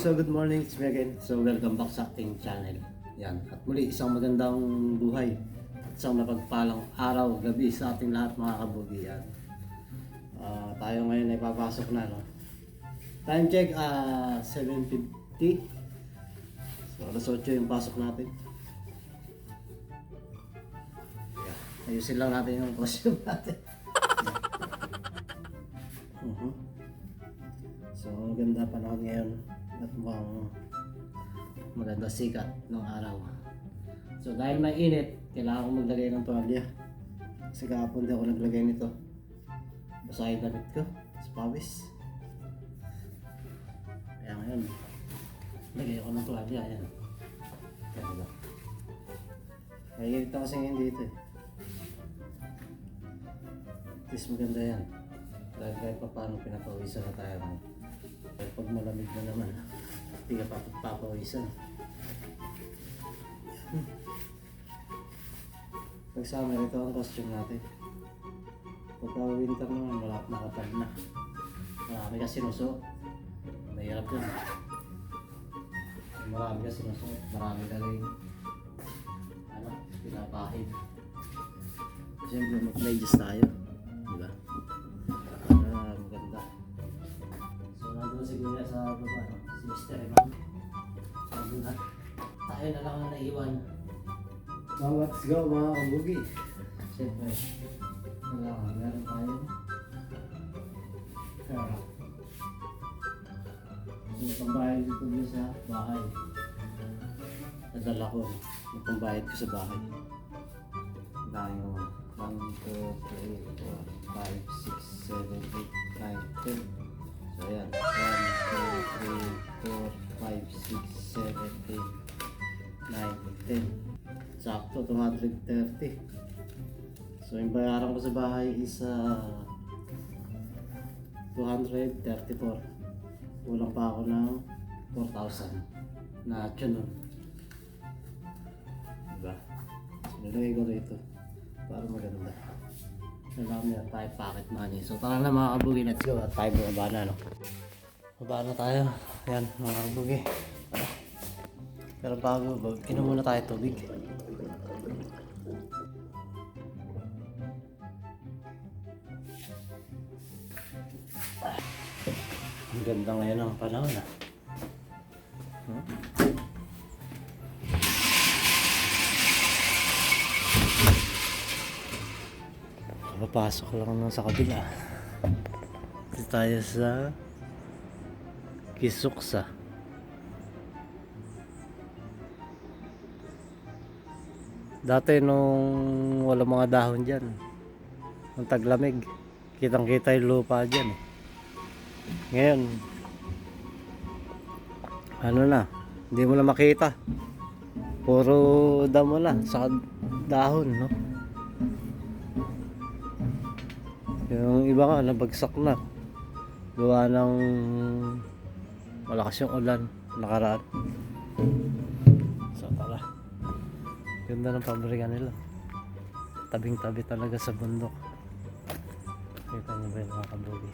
So good morning, it's me again. So welcome back sa ating channel. Yan. At muli, isang magandang buhay at isang mapagpalang araw, gabi sa ating lahat mga kabugi. Yan. Tayo ngayon ay papasok na, no? Time check, 7:50. So alas 8 yung pasok natin. Yan. Ayusin lang natin yung costume natin. So maganda panahon ngayon at mukhang maganda sikat ng araw. So dahil may init, kailangan ko maglagay ng tuwalya. Kasi kahapon di ako naglagay nito. Basahin damit ko sa pawis. Kaya ngayon, lagay ako ng tuwalya. Ayan. Kaya diba? Kaya ganito kasi ngayon dito eh. At least maganda yan. Dahil kahit pa paano pinapawisan na tayo. Pero pag malamig na naman, hindi ka papawisan. Pag summer, ito ang costume natin. Pagka winter naman, nakapal na. Marami ka sinusuot. Mahirap yun. Marami ka sinusuot. Marami ka rin pinapahid. Siyempre, mag-pledges tayo. Diba? Maganda. So, nandun si Kuya sa baba, no? Si Mr. Eman. Nandun na. Tayo na lang ang naiwan. So, let's go mga kabugi. Siyempre, kailangan meron tayo pera. Yung pambayad dito dito sa bahay. Nadala ko yung pambayad ko sa bahay. Dahil naman. 1, 2, 3, 4, 5, 6, 7, 8, 9, 10. So ayan. 1, 2, 3, 4, 5, 6, 7, 8, 9, 10. Sakto, 230. So yung bayaran ko sa bahay is 234. Kulang pa ako ng 4,000 na tsunon. Diba? So nilagay ko rito para maganda. Kailangan na tayo pocket money. So tara na mga kabugi, let's go. At tayo bumaba na, no? Baba na tayo. Ayan mga kabugi. Pero bago, inom muna tayo tubig. Ang ganda ngayon ang panahon, ah. Papasok lang naman sa kabila. Dito tayo sa Kisuksa. Dati nung wala mga dahon dyan, nung taglamig, kitang kita yung lupa dyan eh. Ngayon, ano na, hindi mo na makita. Puro damo na sa dahon, no? Yung iba nga, nabagsak na. Gawa ng malakas yung ulan nakaraan. So tara. Ganda ng pabrika nila. Tabing-tabi talaga sa bundok. Kita niyo ba yung mga kabugi?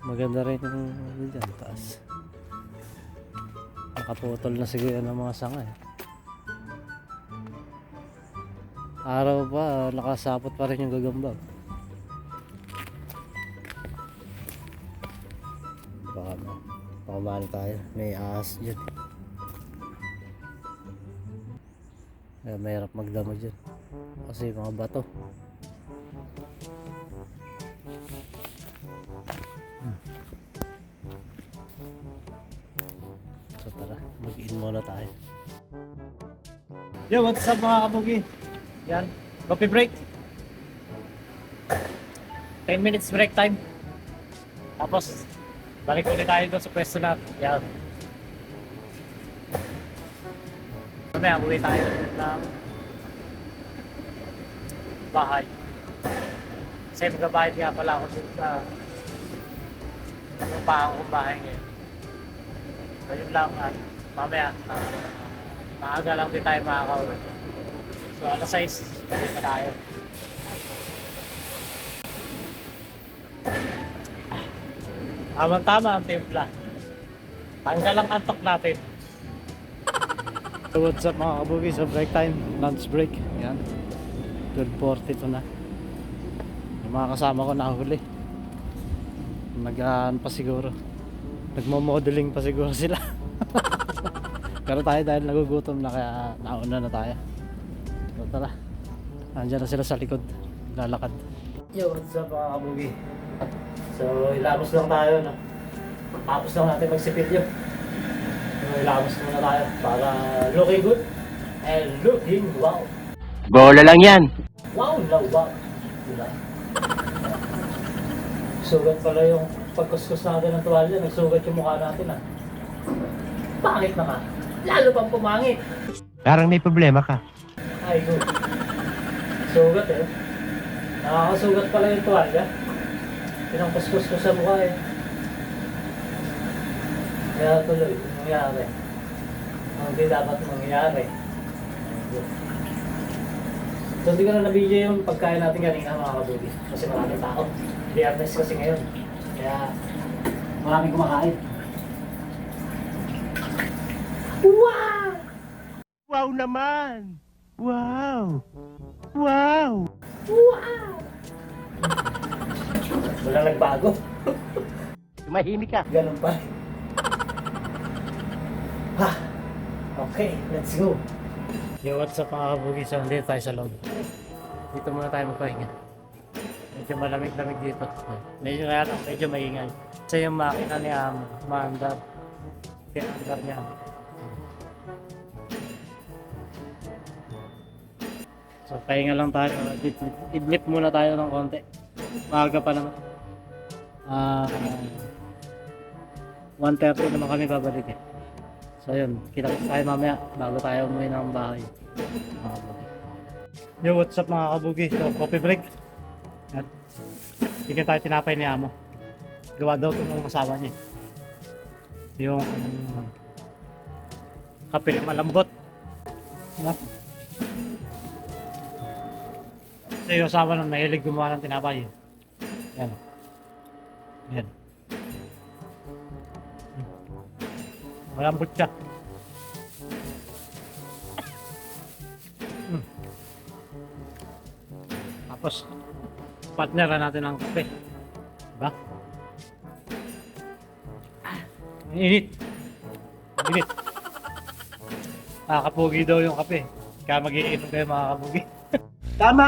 Maganda rin yung dyan, taas. Nakaputol na siguro ng mga sanga eh. Araw pa, nakasapot pa rin yung gagambag. Baka mahal tayo, may ahas dyan. Kaya mahirap magdamo dyan kasi mga bato. So tara, mag-in muna tayo. Yo, what's up mga kabugi? Yan, coffee break. 10 minutes break time. Tapos balik ulit tayo doon sa pwesto natin. Yan. Mamaya uwi tayo ng bahay. Kasi magbabayad nga pala ako sa paang kong bahay ngayon. So yun lang, mamaya maaga lang din tayo makakauwi. So alas 6, balik na tayo. Tama-tama ang timpla. Tanggal ang antok natin. So what's up mga kabugi? So break time, lunch break. Yan. 12:40 to na. Yung mga kasama ko nahuli. Nag-aan pa siguro. Nagmo-modeling pa siguro sila. Pero tayo dahil nagugutom na kaya nauna na tayo. So tara. Nandiyan na sila sa likod. Lalakad. Yo, what's up mga kabugi? So ilamos lang tayo no. Tapos lang natin magsipilyo. So ilamos muna tayo para looking good and looking wow. Bola lang yan. Wow na wow. Diba? Sugat pala yung pagkuskus natin ng tuwalya. Nagsugat yung mukha natin ah. Pangit na ka. Lalo pang pumangit. Parang may problema ka. Ay good. Sugat eh. Nakakasugat pala yung tuwalya. Pinangkuskus ko sa mukha eh. Kaya tuloy, nangyari. Ang hindi dapat mangyari. So hindi ko na nabigyan yung pagkain natin kanina mga kabugi. Kasi maraming tao. Biyernes kasi ngayon. Kaya maraming kumakain. Wow! Wow naman! Wow! Wow! Wow! Wala nagbago. Tumahimik ka. Ganun pa. Ha! Okay, let's go. Yo, what's up mga kabugi? So, dito tayo sa loob. Dito muna tayo magpahinga. Medyo malamig-lamig dito. Medyo kaya lang, medyo maingay. Kasi yung makina ni maandar. Kaya andar niya. So, pahinga lang tayo. Idlip muna tayo ng konti. Maaga pa naman. 1:30 naman kami babalik eh. So yun, kita-kita tayo mamaya bago tayo umuwi ng bahay. Yo, what's up mga kabugi? So, coffee break. At bigyan tayo tinapay ni Amo. Gawa daw ito ng asawa niya. Yung kape na malambot. Kasi yung asawa nung mahilig gumawa ng tinapay. Yan. Yan. Malambot siya. Tapos, partneran natin ang kape. Diba? Init. Init. Kapugi daw yung kape. Kaya mag-iinom kayo mga kapugi. Tama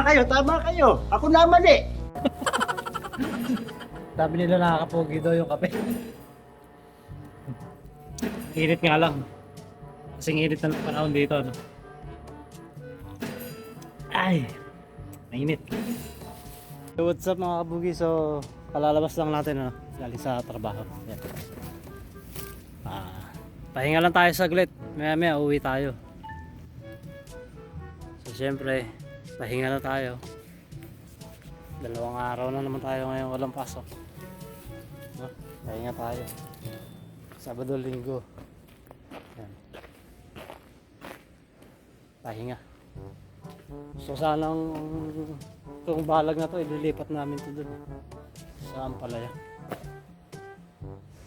kayo. Ako naman eh. Sabi nila nakakapugi daw yung kape. Init nga lang. Kasing init na ng panahon dito. No? Ay! Mainit. So what's up mga kabugi? So kalalabas lang natin no? Galing sa trabaho. Yan. Pahinga lang tayo saglit. Maya uwi tayo. So syempre pahinga na tayo. 2 araw na naman tayo ngayon walang pasok. No? Pahinga tayo. Sabado, Linggo. Yan. Pahinga. So sanang itong balag na to ililipat namin to dun sa Ampalaya.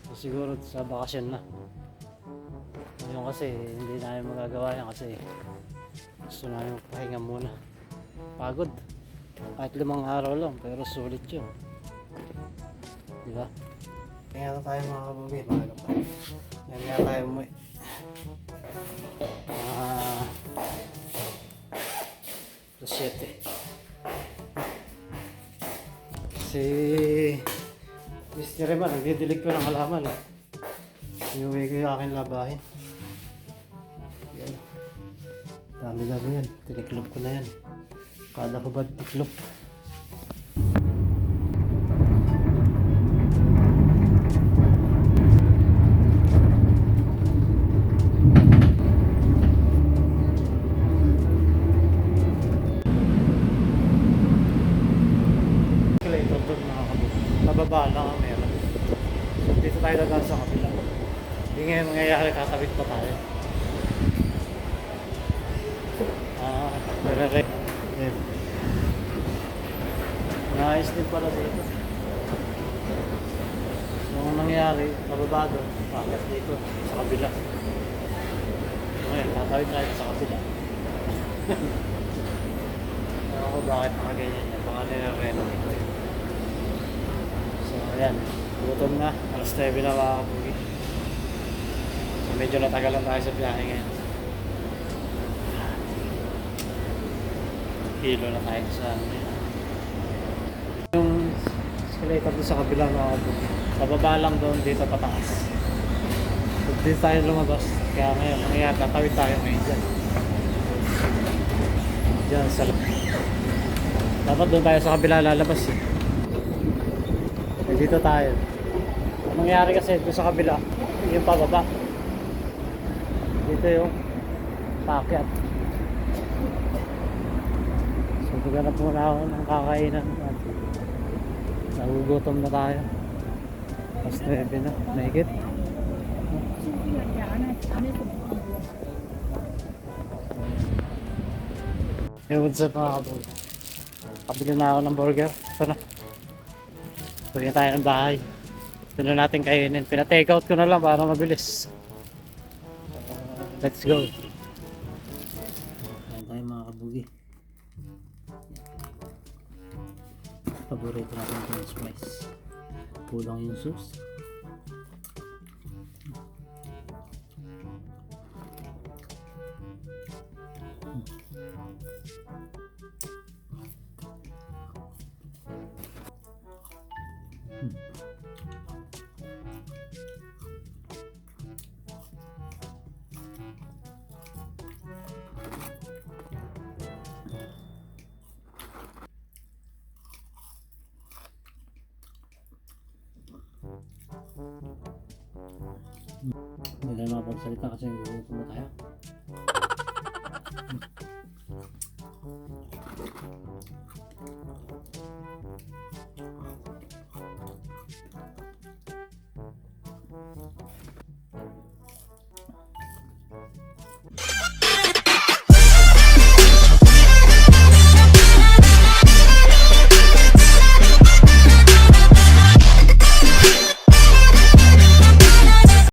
So, siguro sa bakasyon na. Ngayon kasi hindi namin magagawa yan kasi gusto namin magpahinga muna. Pagod. Kahit 5 araw lang pero sulit yun. Diba? Kaya na tayo mga kabugi. Yan nga tayo umuwi. Plus 7. Si Mr. Reman, nagdidilig ko ng halaman eh. Inuwi ko yung aking labahin. Yan. Dami yan. Tiniklop ko na yan. Kada ko ba tiklop? Pababa lang ang meron. So dito tayo dadaan sa kapila. Hindi ngayon mangyayari, kakabit pa tayo. Pero nice din pala dito. So ang nangyayari mangyayari, pababa doon, pakas dito, sa kabila. Ngayon, tatawid tayo sa kabila. Ewan ko bakit nakaganyan yan, baka nire-renovate ko yun. So, ayan, gutom na, alas 9 na mga kabugi. So, medyo natagalan tayo sa biyahe ngayon. Kilo na tayo sa yung escalator doon sa kabila mga kabugi. Pababa lang doon, dito pataas. So, dito tayo lumabas. Kaya ngayon, nangyayari, tatawid tayo ngayon dyan. Dyan sa dapat doon tayo sa kabila lalabas eh. Eh dito tayo. Ang nangyayari kasi doon sa kabila, yung pababa. Dito yung paakyat. So maghanap muna ako ng kakainan. Nagugutom na tayo. Mas 9 na, mahigit. Hey, what's up mga kabog? Kabili na ako ng burger. Ito na. Tuloy tayo ng bahay. Ito na natin kainin. Pina-take out ko na lang para mabilis. Let's go. Ayan tayo mga kabugi. Paborito natin ito yung spice. Kulang yung sauce. Hindi tayo makapagsalita kasi gugutom na tayo.